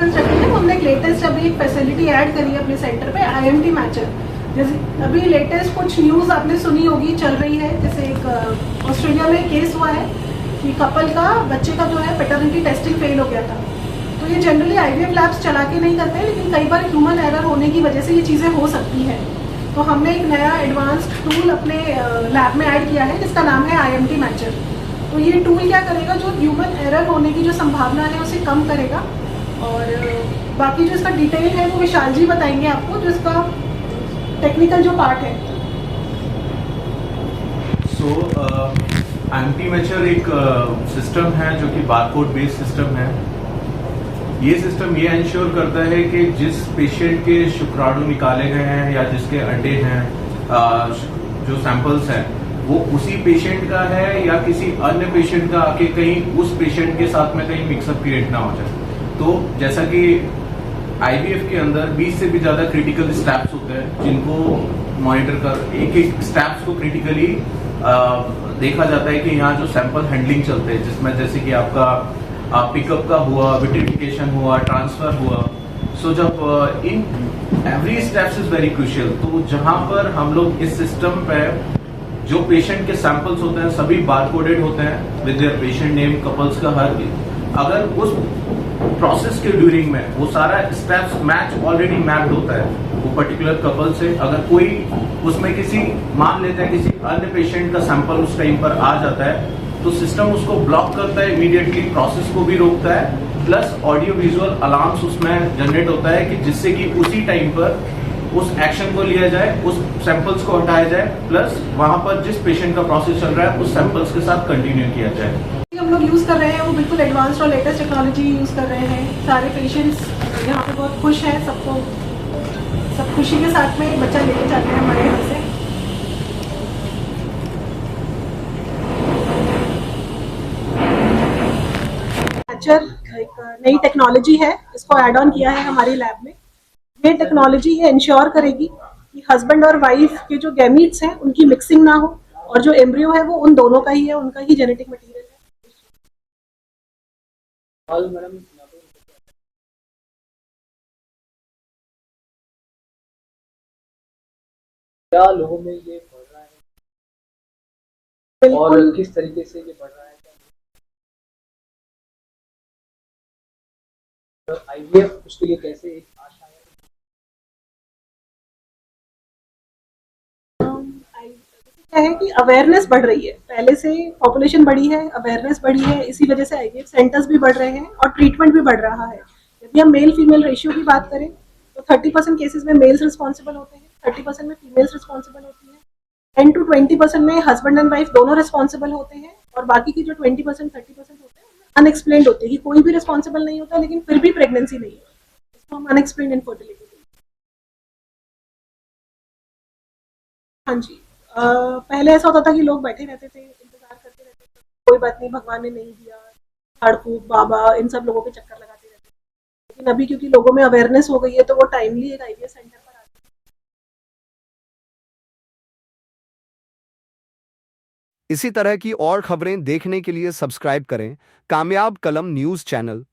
Equipments रखे हैं। हमने एक लेटेस्ट अभी एक फैसिलिटी ऐड करी है अपने सेंटर पे, IMT मैचर। जैसे अभी लेटेस्ट कुछ न्यूज़ आपने सुनी होगी, चल रही है, जैसे एक ऑस्ट्रेलिया में केस हुआ है कि कपल का बच्चे का जो है पैटर्निटी टेस्टिंग फेल हो गया था। तो ये जनरली IVF लैब्स चला के नहीं करते, लेकिन कई बार ह्यूमन एरर होने की वजह से ये चीज़ें हो सकती हैं। तो हमने एक नया एडवांस्ड टूल अपने लैब में ऐड किया है जिसका नाम है IMT मैचर। तो ये टूल क्या करेगा, जो ह्यूमन एरर होने की जो संभावना है उसे कम करेगा। और बाकी जो इसका डिटेल है वो विशाल जी बताएंगे आपको, जो इसका टेक्निकल जो पार्ट है। IMT मैचर एक सिस्टम है जो कि बारकोड बेस्ड सिस्टम है। ये सिस्टम ये इंश्योर करता है कि जिस पेशेंट के शुक्राणु निकाले गए हैं या जिसके अंडे हैं, जो सैंपल्स हैं, वो उसी पेशेंट का है या किसी अन्य पेशेंट का आके कहीं उस पेशेंट के साथ में कहीं मिक्सअप क्रिएट ना हो जाए। तो जैसा कि IVF के अंदर 20 से भी ज्यादा क्रिटिकल स्टेप्स होते हैं जिनको मॉनिटर कर एक स्टेप्स को क्रिटिकली देखा जाता है कि यहाँ जो सैंपल हैंडलिंग चलते हैं, जिसमें जैसे कि आपका पिकअप का हुआ, विट्रिफिकेशन हुआ, ट्रांसफर हुआ। सो जब in every steps is very crucial. तो जहां पर हम लोग इस सिस्टम पे जो पेशेंट के सैंपल्स होते हैं सभी बारकोडेड होते हैं with their patient name, couples का हर, अगर उस प्रोसेस के ड्यूरिंग में वो सारा स्टेप्स मैच ऑलरेडी मैप्ड होता है वो पर्टिकुलर कपल से, अगर कोई उसमें किसी मान लेते हैं किसी अन्य पेशेंट का सैंपल उस टाइम पर आ जाता है तो सिस्टम उसको ब्लॉक करता है इमीडिएटली, प्रोसेस को भी रोकता है, प्लस ऑडियो विजुअल अलार्म्स उसमें जनरेट होता है कि जिससे कि उसी टाइम पर उस एक्शन को लिया जाए, उस सैंपल्स को हटाया जाए, प्लस वहां पर जिस पेशेंट का प्रोसेस चल रहा है उस सैंपल्स के साथ कंटिन्यू किया जाए। हम लोग यूज़ कर रहे हैं वो बिल्कुल एडवांस्ड और लेटेस्ट टेक्नोलॉजी यूज़ कर रहे हैं। सारे पेशेंट्स यहाँ पे बहुत खुश हैं, सब खुशी के साथ में बच्चा लेके जाते हैं हमारे यहाँ से। मैचर एक नई टेक्नोलॉजी है, इसको ऐड ऑन किया है हमारी लैब में। ये टेक्नोलॉजी ये इंश्योर करेगी कि हस्बैंड और वाइफ के जो गैमीट्स हैं उनकी मिक्सिंग ना हो, और जो एम्ब्रियो है वो उन दोनों का ही है, उनका ही जेनेटिक मटेरियल है। क्या लोगों में ये बढ़ रहा है और किस तरीके से ये बढ़ रहा है? IVF उसके लिए कैसे एक आशा है कि अवेयरनेस बढ़ रही है, पहले से पॉपुलेशन बढ़ी है, अवेयरनेस बढ़ी है, इसी वजह से IVF सेंटर्स भी बढ़ रहे हैं और ट्रीटमेंट भी बढ़ रहा है। यदि हम मेल फीमेल रेशियो की बात करें तो 30% केसेस में मेल्स रिस्पॉन्सिबल होते हैं, 30% में फीमेल्स रिस्पॉन्सिबल होती हैं, 10 to 20% में हस्बैंड एंड वाइफ दोनों रिस्पॉन्सिबल होते हैं, और बाकी की जो 20% 30% होते हैं अनएक्सप्लेन्ड होते हैं कि कोई भी रिस्पॉन्सिबल नहीं होता लेकिन फिर भी प्रेगनेंसी नहीं है, इसको हम अनएक्सप्लेन्ड इनफर्टिलिटी। हाँ जी, पहले ऐसा होता था कि लोग बैठे रहते थे, इंतजार करते रहते थे, कोई बात नहीं भगवान ने नहीं दिया, झाड़ फूक बाबा इन सब लोगों के चक्कर लगाते रहते थे। लेकिन अभी क्योंकि लोगों में अवेयरनेस हो गई है तो वो टाइमली एक IVF सेंटर पर आते हैं। इसी तरह की और खबरें देखने के लिए सब्सक्राइब करें कामयाब कलम न्यूज़ चैनल।